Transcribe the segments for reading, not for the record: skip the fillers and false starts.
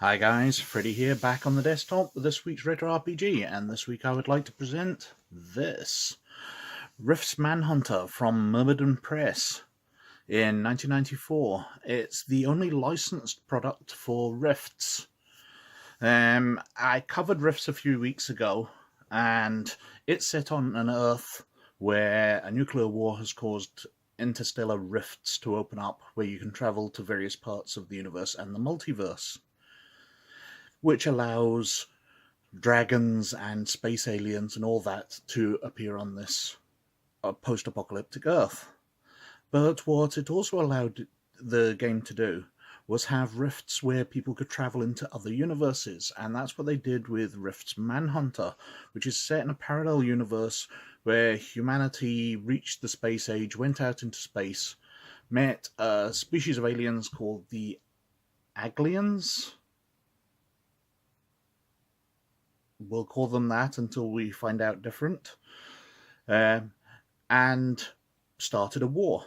Hi guys, Freddy here, back on the desktop with this week's Retro RPG, and this week I would like to present this. Rift's Manhunter from Myrmidon Press in 1994. It's the only licensed product for Rifts. I covered Rifts a few weeks ago, and it's set on an Earth where a nuclear war has caused interstellar rifts to open up, where you can travel to various parts of the universe and the multiverse, which allows dragons and space aliens and all that to appear on this post-apocalyptic Earth. But what it also allowed the game to do was have rifts where people could travel into other universes, and that's what they did with Rift's Manhunter, which is set in a parallel universe where humanity reached the space age, went out into space, met a species of aliens called the Aglians. We'll call them that until we find out different, and started a war.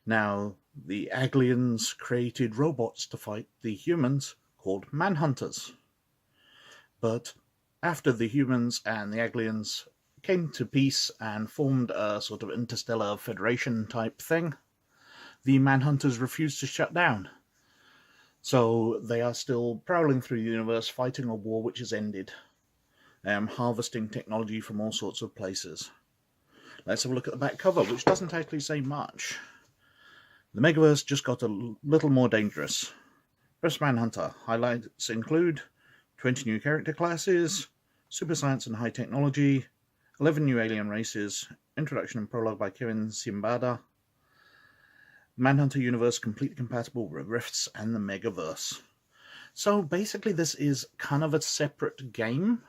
Now, the Aglians created robots to fight the humans called Manhunters. But after the humans and the Aglians came to peace and formed a sort of interstellar federation type thing, the Manhunters refused to shut down. So they are still prowling through the universe, fighting a war which has ended, harvesting technology from all sorts of places. Let's have a look at the back cover, which doesn't actually say much. The Megaverse just got a little more dangerous. Rift's Manhunter highlights include 20 new character classes, super science and high technology, 11 new alien races, introduction and prologue by Kirn Simbada, Manhunter universe completely compatible with Rifts and the Megaverse. So basically this is kind of a separate game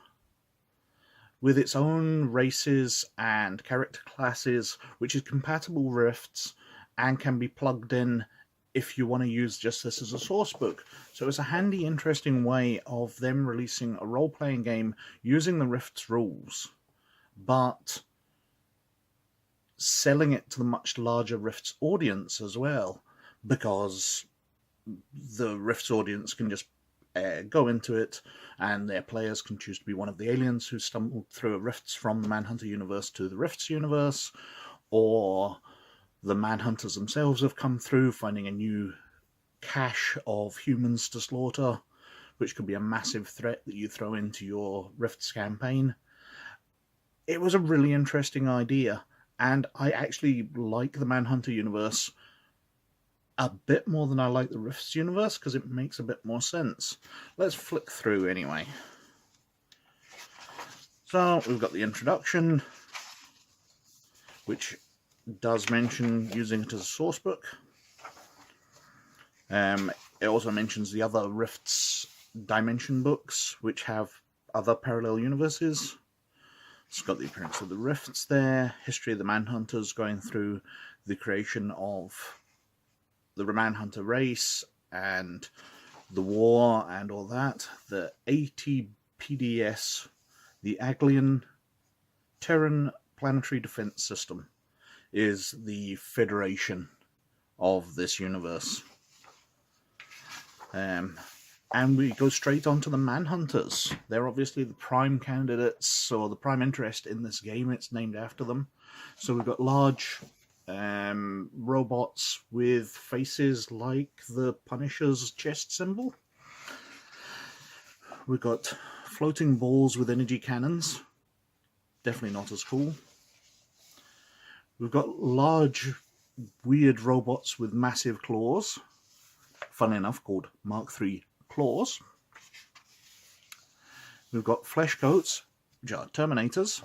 with its own races and character classes, which is compatible with Rifts and can be plugged in if you want to use just this as a source book. So it's a handy, interesting way of them releasing a role-playing game using the Rifts rules, but selling it to the much larger Rifts audience as well, because the Rifts audience can just go into it, and their players can choose to be one of the aliens who stumbled through Rifts from the Manhunter universe to the Rifts universe, or the Manhunters themselves have come through, finding a new cache of humans to slaughter, which could be a massive threat that you throw into your Rifts campaign. It was a really interesting idea, and I actually like the Manhunter universe a bit more than I like the Rifts universe, because it makes a bit more sense. Let's flick through anyway. So we've got the introduction, which does mention using it as a source book. It also mentions the other Rifts dimension books, which have other parallel universes. It's got the appearance of the Rifts there, history of the Manhunters going through the creation of the Manhunter race and the war and all that. The ATPDS, the Aglian Terran Planetary Defense System, is the federation of this universe. And we go straight on to the Manhunters. They're obviously the prime candidates, or the prime interest in this game. It's named after them. So we've got large robots with faces like the Punisher's chest symbol. We've got floating balls with energy cannons. Definitely not as cool. We've got large, weird robots with massive claws. Funnily enough, called Mark III claws. We've got flesh coats, which are Terminators.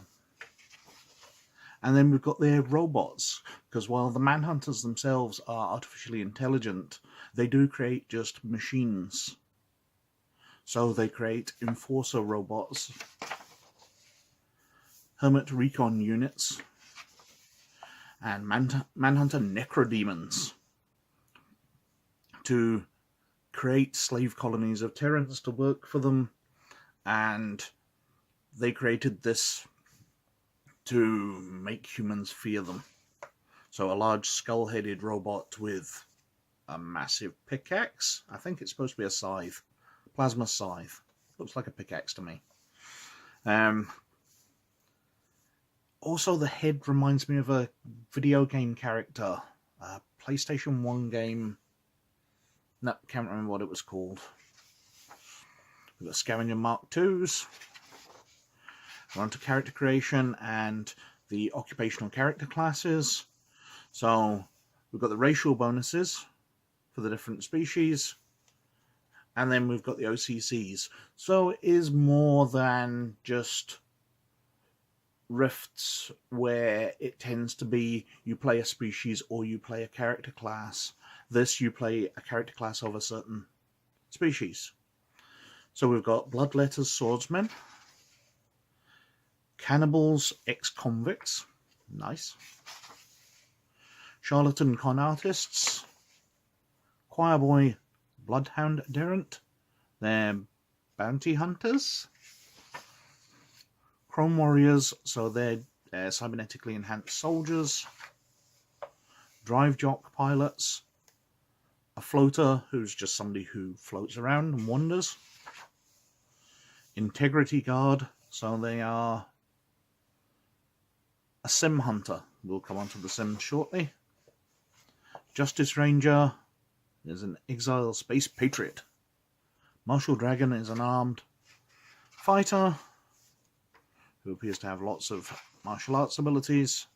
And then we've got their robots, because while the Manhunters themselves are artificially intelligent, they do create just machines. So they create Enforcer robots, Hermit Recon units, and Manhunter Necrodemons to create slave colonies of Terrans to work for them, and they created this to make humans fear them. So a large skull-headed robot with a massive pickaxe. I think it's supposed to be a scythe. Plasma scythe. Looks like a pickaxe to me. Also, the head reminds me of a video game character. A PlayStation 1 game. No, can't remember what it was called. We've got Scavenger Mark IIs. We're on to character creation and the occupational character classes. So we've got the racial bonuses for the different species. And then we've got the OCCs. So it is more than just Rifts, where it tends to be you play a species or you play a character class. This, you play a character class of a certain species. So we've got Bloodletters Swordsmen, Cannibals Ex-Convicts, nice, Charlatan Con Artists, Choirboy Bloodhound Adherent, they're Bounty Hunters, Chrome Warriors, so they're cybernetically enhanced soldiers, Drive Jock Pilots, a Floater, who's just somebody who floats around and wanders, Integrity Guard, so they are a Sim Hunter. We'll come on to the Sims shortly. Justice Ranger is an Exile Space Patriot. Martial Dragon is an armed fighter who appears to have lots of martial arts abilities.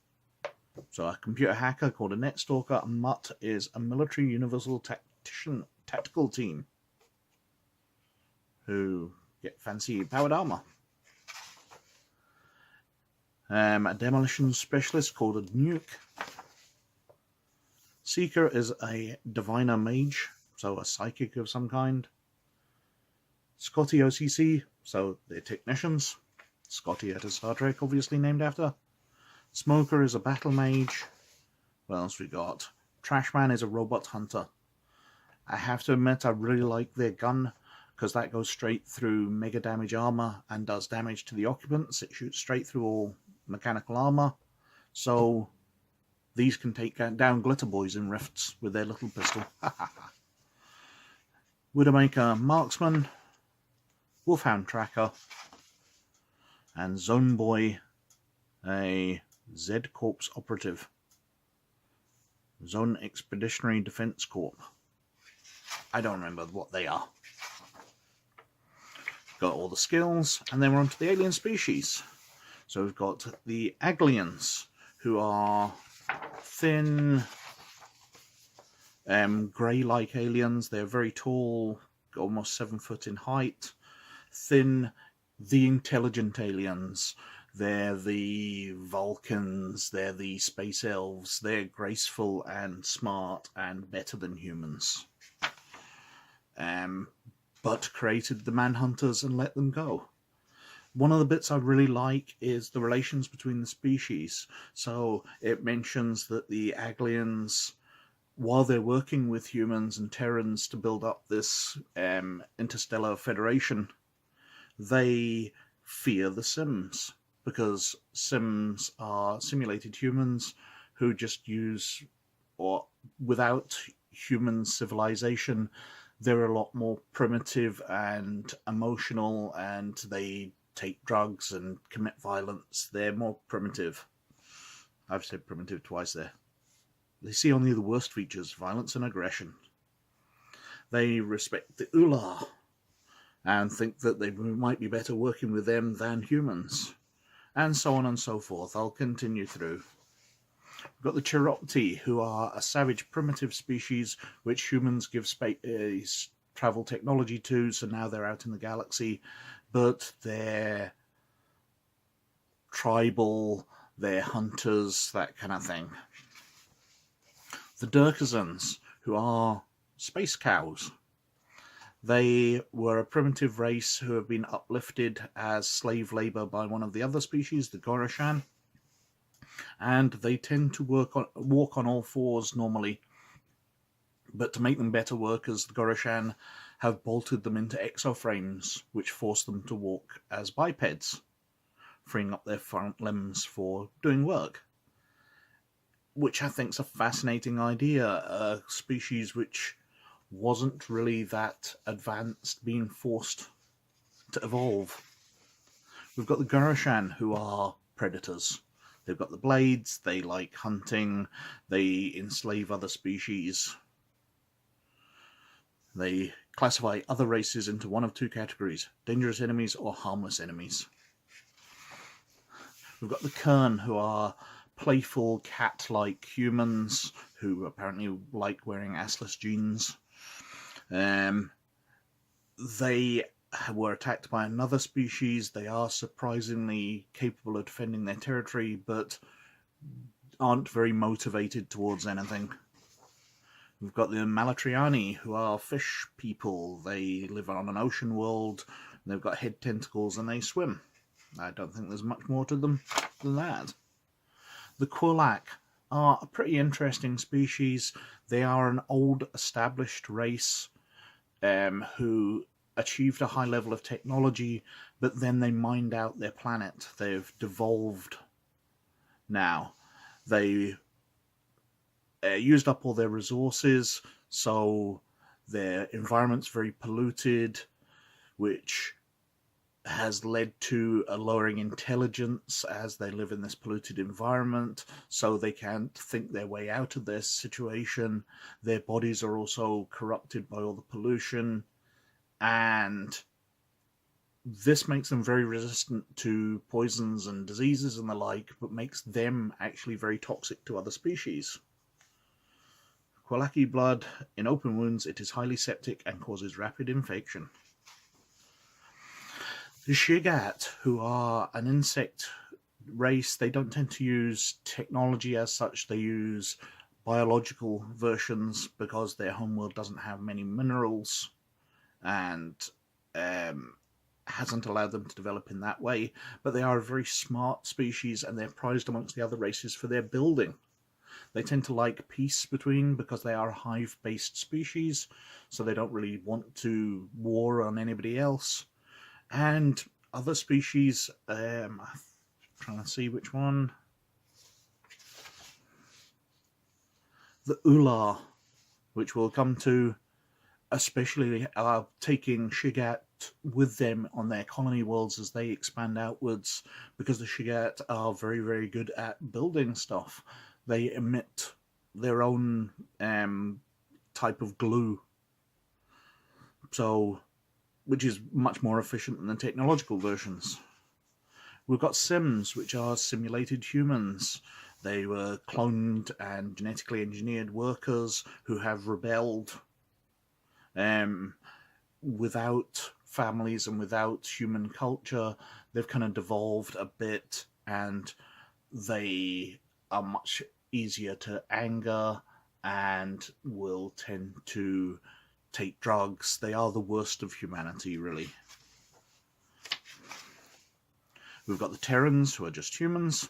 So a computer hacker called a Netstalker, and Mutt is a military universal tactical team who get fancy powered armor. A demolition specialist called a Nuke. Seeker is a diviner mage, so a psychic of some kind. Scotty OCC, so they're technicians. Scotty out of Star Trek, obviously named after. Smoker is a battle mage. What else we got? Trashman is a robot hunter. I have to admit, I really like their gun, because that goes straight through mega damage armor and does damage to the occupants. It shoots straight through all mechanical armor. So these can take down glitter boys in Rifts with their little pistol. Widowmaker Marksman, Wolfhound Tracker, and Zone Boy, a Z-Corps operative. Zone Expeditionary Defense Corps. I don't remember what they are. Got all the skills, and then we're on to the alien species. So we've got the Aglians, who are thin, grey-like aliens. They're very tall, almost 7 foot in height. Thin, the intelligent aliens. They're the Vulcans, they're the space elves. They're graceful and smart and better than humans. But created the Manhunters and let them go. One of the bits I really like is the relations between the species. So it mentions that the Aglians, while they're working with humans and Terrans to build up this interstellar federation, they fear the Sims, because Sims are simulated humans who just use, or without human civilization, they're a lot more primitive and emotional, and they take drugs and commit violence. They're more primitive. I've said primitive twice there. They see only the worst features, violence and aggression. They respect the Ular and think that they might be better working with them than humans. And so on and so forth. I'll continue through. We've got the Chiropti, who are a savage primitive species which humans give space travel technology to, so now they're out in the galaxy, but they're tribal, they're hunters, that kind of thing. The Durkazans, who are space cows. They were a primitive race who have been uplifted as slave labor by one of the other species, the Gorashan. And they tend to walk on all fours normally. But to make them better workers, the Gorashan have bolted them into exoframes, which force them to walk as bipeds, freeing up their front limbs for doing work. which I think is a fascinating idea. A species which wasn't really that advanced being forced to evolve. We've got the Gurashan, who are predators. They've got the blades, they like hunting, they enslave other species. They classify other races into one of two categories: dangerous enemies or harmless enemies. We've got the Kirn, who are playful cat-like humans who apparently like wearing assless jeans. They were attacked by another species. They are surprisingly capable of defending their territory, but aren't very motivated towards anything. We've got the Malatriani, who are fish people. They live on an ocean world. They've got head tentacles and they swim. I don't think there's much more to them than that. The Kulak are a pretty interesting species. They are an old established race who achieved a high level of technology, but then they mined out their planet. They've devolved now. They used up all their resources, so their environment's very polluted, which has led to a lowering intelligence as they live in this polluted environment, so they can't think their way out of this situation. Their bodies are also corrupted by all the pollution, and this makes them very resistant to poisons and diseases and the like, but makes them actually very toxic to other species. Kwalaki blood, in open wounds, it is highly septic and causes rapid infection. The Shigat, who are an insect race, they don't tend to use technology as such. They use biological versions because their homeworld doesn't have many minerals and hasn't allowed them to develop in that way. But they are a very smart species, and they're prized amongst the other races for their building. They tend to like peace between, because they are a hive-based species, so they don't really want to war on anybody else. And other species, I'm trying to see which one. The Ular, which we'll come to, especially are taking Shigat with them on their colony worlds as they expand outwards, because the Shigat are very, very good at building stuff. They emit their own type of glue, so which is much more efficient than the technological versions. We've got Sims, which are simulated humans. They were cloned and genetically engineered workers who have rebelled without families and without human culture. They've kind of devolved a bit, and they are much easier to anger and will tend to take drugs. They are the worst of humanity, really. We've got the Terrans, who are just humans.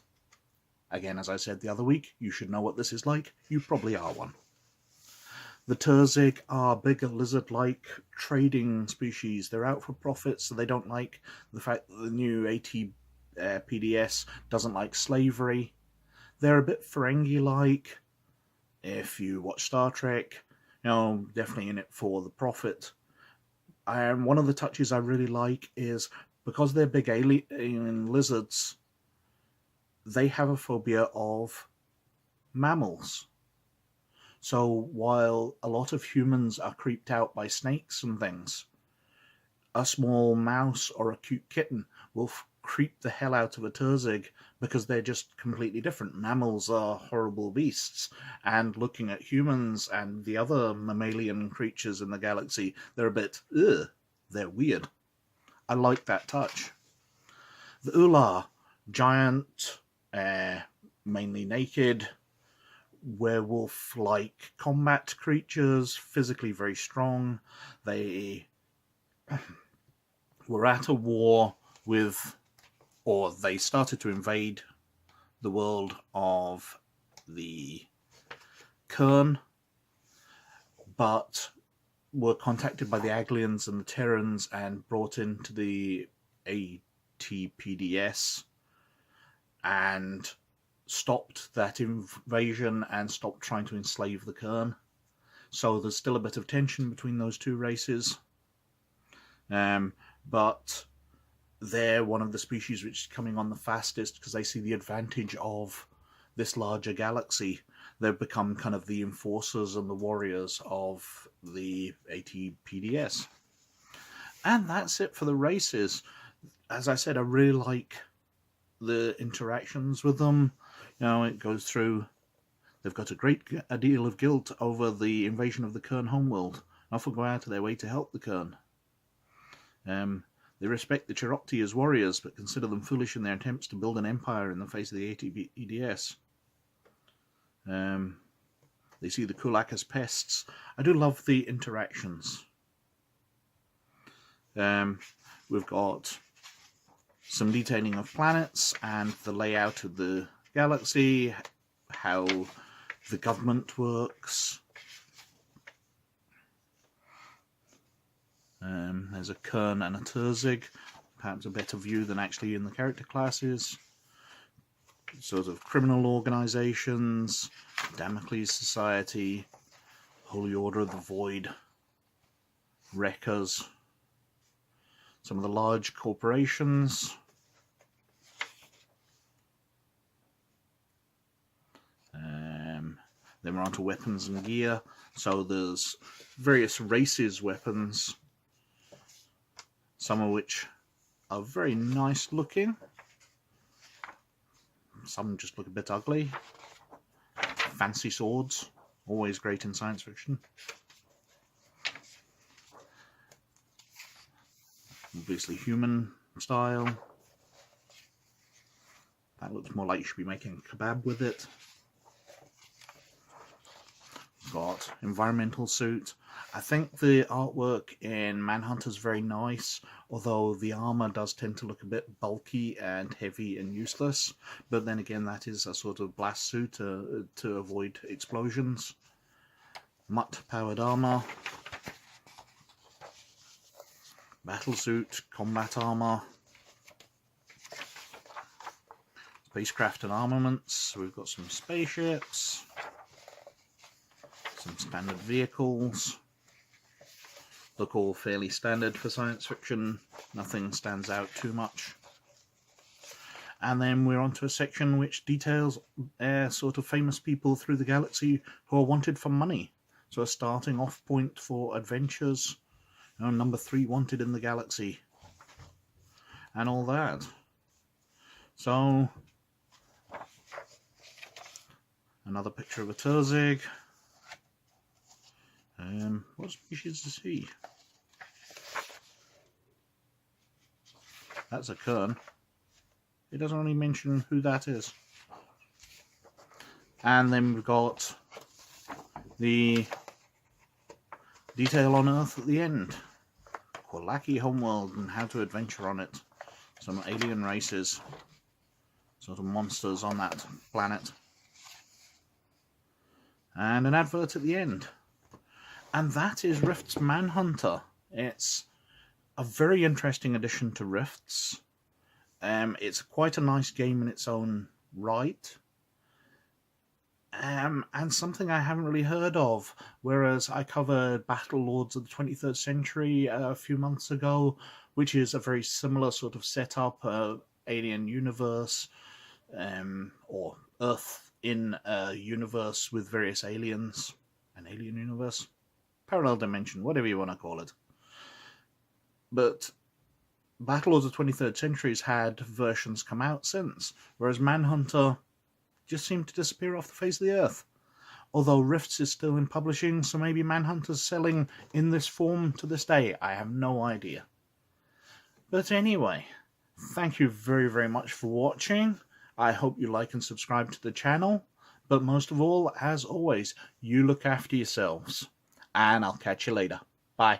Again, as I said the other week, you should know what this is like. You probably are one. The Turzig are bigger lizard-like trading species. They're out for profit, so they don't like the fact that the new PDS doesn't like slavery. They're a bit Ferengi-like. If you watch Star Trek, definitely in it for the profit. And one of the touches I really like is, because they're big alien lizards, they have a phobia of mammals. So while a lot of humans are creeped out by snakes and things, a small mouse or a cute kitten will creep the hell out of a Turzig, because they're just completely different. Mammals are horrible beasts, and looking at humans and the other mammalian creatures in the galaxy, they're a bit, ugh, they're weird. I like that touch. The Ular, giant, mainly naked, werewolf-like combat creatures, physically very strong. They were at a war with, or they started to invade the world of the Kirn, but were contacted by the Aglians and the Terrans and brought into the ATPDS, and stopped that invasion and stopped trying to enslave the Kirn. So there's still a bit of tension between those two races. But they're one of the species which is coming on the fastest because they see the advantage of this larger galaxy. They've become kind of the enforcers and the warriors of the ATPDS. And that's it for the races. As I said, I really like the interactions with them. You know, it goes through... They've got a great deal of guilt over the invasion of the Kirn homeworld, and often go out of their way to help the Kirn. They respect the Cherokee as warriors, but consider them foolish in their attempts to build an empire in the face of the ATPDS. They see the Kulak as pests. I do love the interactions. We've got some detailing of planets and the layout of the galaxy, how the government works. There's a Kirn and a Turzig, perhaps a better view than actually in the character classes. Sort of criminal organizations, Damocles Society, Holy Order of the Void, Wreckers, some of the large corporations. Then we're on to weapons and gear. So there's various races' weapons, some of which are very nice looking. Some just look a bit ugly. Fancy swords, always great in science fiction. Obviously human style. That looks more like you should be making a kebab with it. Got environmental suit. I think the artwork in Manhunter is very nice, although the armor does tend to look a bit bulky and heavy and useless. But then again, that is a sort of blast suit to avoid explosions. Mutt-powered armor. Battle suit, combat armor. Spacecraft and armaments. So we've got some spaceships. Some standard vehicles. Look all fairly standard for science fiction. Nothing stands out too much. And then we're on to a section which details sort of famous people through the galaxy who are wanted for money. So a starting off point for adventures. You know, number 3 wanted in the galaxy. And all that. So, another picture of a Turzig. What species is he? That's a Kirn. It doesn't really mention who that is. And then we've got the detail on Earth at the end. Kulaki homeworld and how to adventure on it. Some alien races. Sort of monsters on that planet. And an advert at the end. And that is Rift's Manhunter. It's a very interesting addition to Rifts. It's quite a nice game in its own right. And something I haven't really heard of. Whereas I covered Battle Lords of the 23rd Century a few months ago, which is a very similar sort of setup, alien universe, or Earth in a universe with various aliens. An alien universe? Parallel dimension, whatever you want to call it. But Battle Lords of the 23rd Century's had versions come out since, whereas Manhunter just seemed to disappear off the face of the earth. Although Rifts is still in publishing, so maybe Manhunter's selling in this form to this day. I have no idea. But anyway, thank you very, very much for watching. I hope you like and subscribe to the channel. But most of all, as always, you look after yourselves. And I'll catch you later. Bye.